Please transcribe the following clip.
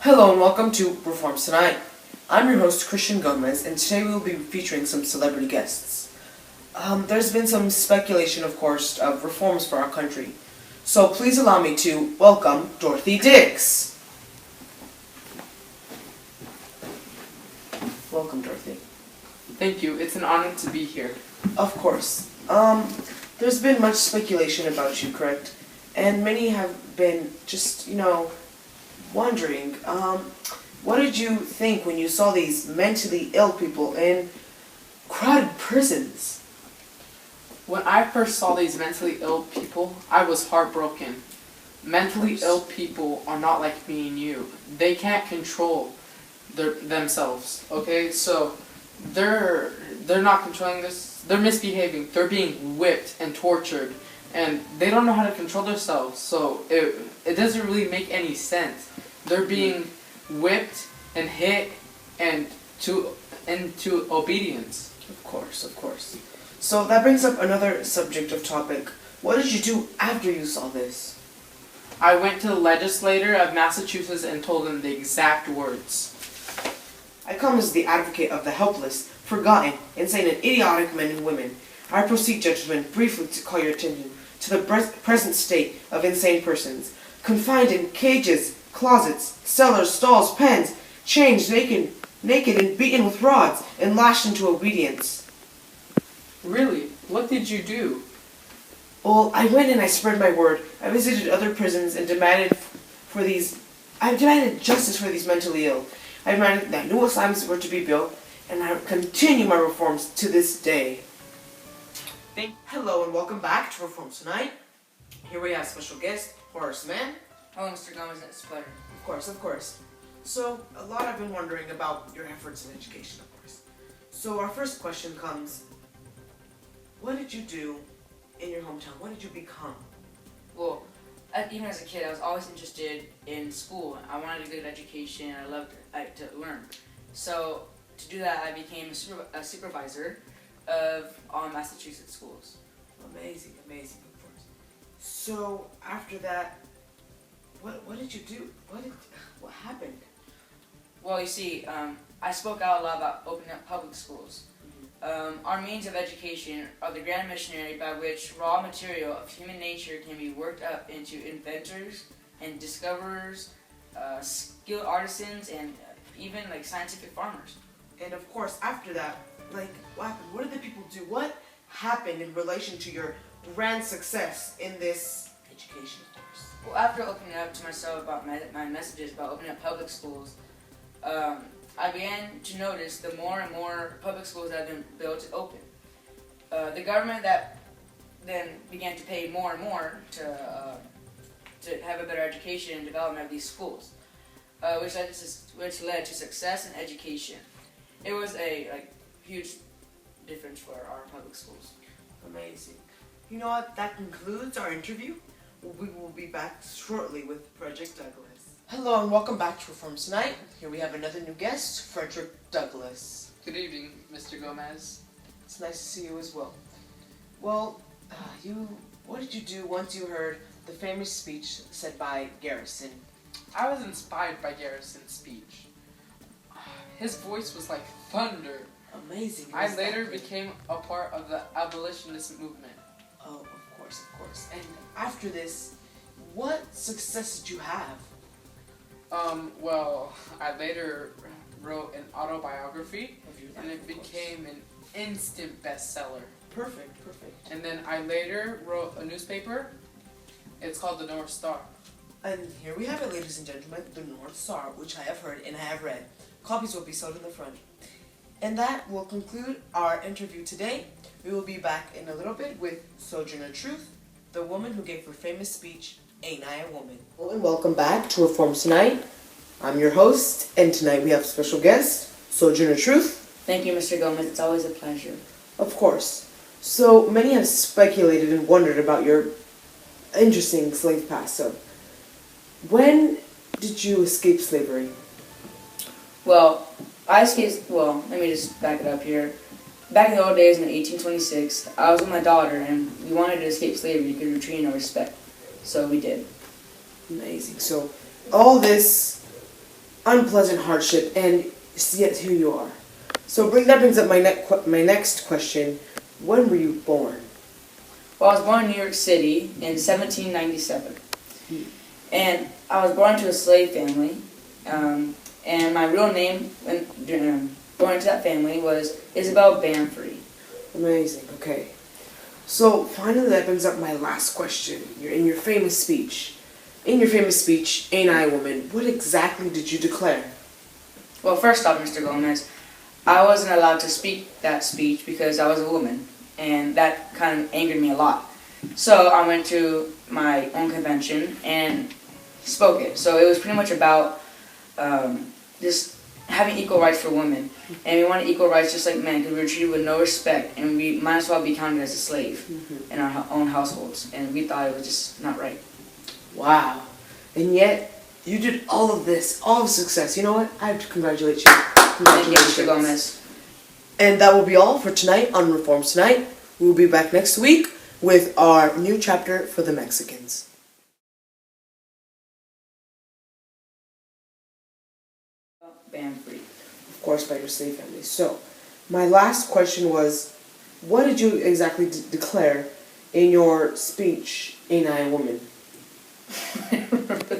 Hello and welcome to Reforms Tonight. I'm your host, Christian Gomez, and today we will be featuring some celebrity guests. There's been some speculation, of course, of reforms for our country. So please allow me to welcome Dorothy Diggs. Welcome, Dorothy. Thank you. It's an honor to be here. Of course. There's been much speculation about you, correct? And many have been just, wondering, what did you think when you saw these mentally ill people in crowded prisons? When I first saw these mentally ill people, I was heartbroken. Mentally ill people are not like me and you. They can't control themselves. Okay, so they're not controlling this. They're misbehaving. They're being whipped and tortured, and they don't know how to control themselves. So it doesn't really make any sense. They're being whipped and hit and into obedience. Of course. So that brings up another subject of topic. What did you do after you saw this? I went to the legislator of Massachusetts and told them the exact words. I come as the advocate of the helpless, forgotten, insane, and idiotic men and women. I proceed, gentlemen, briefly to call your attention to the present state of insane persons, confined in cages, closets, cellars, stalls, pens, chained, naked and beaten with rods, and lashed into obedience. Really? What did you do? Well, I went and I spread my word. I visited other prisons and demanded justice for these mentally ill. I demanded that new asylums were to be built, and I continue my reforms to this day. Hello and welcome back to Reforms Tonight. Here we have special guest, Horace Mann. Hello, Mr. Gomez, it's a pleasure. Of course. So, a lot I've been wondering about your efforts in education, of course. So, our first question comes, what did you do in your hometown? What did you become? Well, even as a kid, I was always interested in school. I wanted a good education. I loved to learn. So, to do that, I became a supervisor of all Massachusetts schools. Amazing, of course. So, after that, what did you do? What happened? Well, you see, I spoke out a lot about opening up public schools. Our means of education are the grand missionary by which raw material of human nature can be worked up into inventors and discoverers, skilled artisans, and even scientific farmers. And of course, after that, what happened? What did the people do? What happened in relation to your grand success in this education, of course? Well, after opening up to myself about my messages about opening up public schools, I began to notice the more and more public schools that have been built to open. The government that then began to pay more and more to have a better education and development of these schools, which led to success in education. It was a huge difference for our public schools. Amazing. You know what? That concludes our interview. We will be back shortly with Frederick Douglass. Hello and welcome back to Reforms Tonight. Here we have another new guest, Frederick Douglass. Good evening, Mr. Gomez. It's nice to see you as well. Well, what did you do once you heard the famous speech said by Garrison? I was inspired by Garrison's speech. His voice was like thunder. Amazing. I later became a part of the abolitionist movement. Oh, of course. And after this, what success did you have? Well, I later wrote an autobiography, Of your life, and it of course. became an instant bestseller. Perfect. And then I later wrote a newspaper. It's called the North Star. And here we have it, ladies and gentlemen, the North Star, which I have heard and I have read. Copies will be sold in the front. And that will conclude our interview today. We will be back in a little bit with Sojourner Truth, the woman who gave her famous speech, Ain't I a Woman? Hello and welcome back to Reforms Tonight. I'm your host, and tonight we have special guest, Sojourner Truth. Thank you, Mr. Gomez. It's always a pleasure. Of course. So many have speculated and wondered about your interesting slave past. So, when did you escape slavery? Well, let me just back it up here. Back in the old days in 1826, I was with my daughter, and we wanted to escape slavery because we were treated no respect. So we did. Amazing. So all this unpleasant hardship, and yet here you are. So that brings up my next question. When were you born? Well, I was born in New York City in 1797. And I was born into a slave family. And my real name, when born into that family, was Isabel Bamford. Amazing, okay. So finally that brings up my last question. In your famous speech, Ain't I a Woman, what exactly did you declare? Well, first off, Mr. Gomez, I wasn't allowed to speak that speech because I was a woman, and that kind of angered me a lot. So I went to my own convention and spoke it. So it was pretty much about just having equal rights for women. And we wanted equal rights just like men because we were treated with no respect, and we might as well be counted as a slave in our own households. And we thought it was just not right. Wow. And yet, you did all of this, all of success. You know what? I have to congratulate you. Thank you, Mr. Gomez. And that will be all for tonight on Reforms Tonight. We will be back next week with our new chapter for the Mexicans. Bamford. Of course, by your slave family. So, my last question was, what did you exactly declare in your speech, Ain't I a Woman? I don't remember